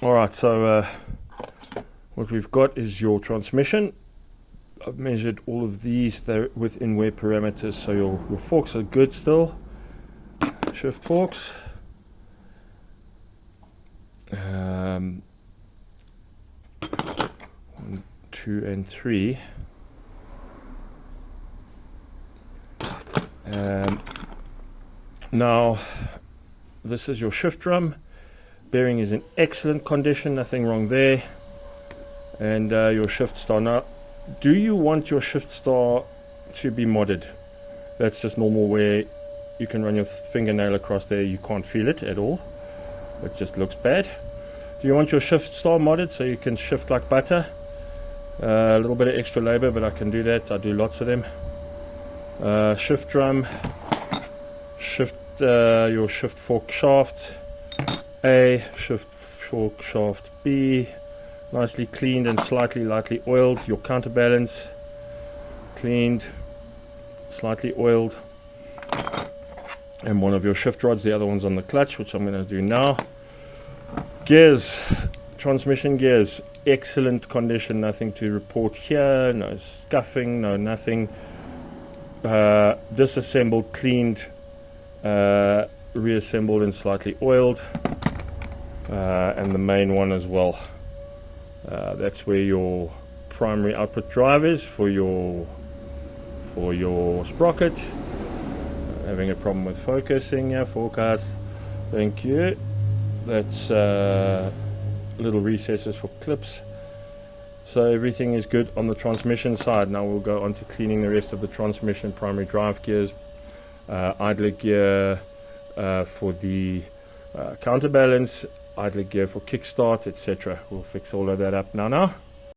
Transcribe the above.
Alright, so what we've got is your transmission. I've measured all of these, they're within wear parameters, so your forks are good still. Shift forks. 1, 2 and 3. Now this is your shift drum. Bearing is in excellent condition, nothing wrong there. And your shift star. Now, do you want your shift star to be modded? That's just normal, where you can run your fingernail across there, you can't feel it at all. It just looks bad. Do you want your shift star modded so you can shift like butter? A little bit of extra labor, but I can do that. I do lots of them. Shift drum, your shift fork shaft A, shift fork shaft B, nicely cleaned and slightly lightly oiled. Your counterbalance, cleaned, slightly oiled. And one of your shift rods, the other one's on the clutch, which I'm going to do now. Gears, transmission gears, excellent condition, nothing to report here, no scuffing, no nothing. Disassembled, cleaned, reassembled and slightly oiled. And the main one as well. That's where your primary output drive is for your sprocket. Having a problem with focusing here, focus. Thank you. That's little recesses for clips. So everything is good on the transmission side. Now we'll go on to cleaning the rest of the transmission, primary drive gears, idler gear for the counterbalance, idler gear for kickstart, etc. We'll fix all of that up now.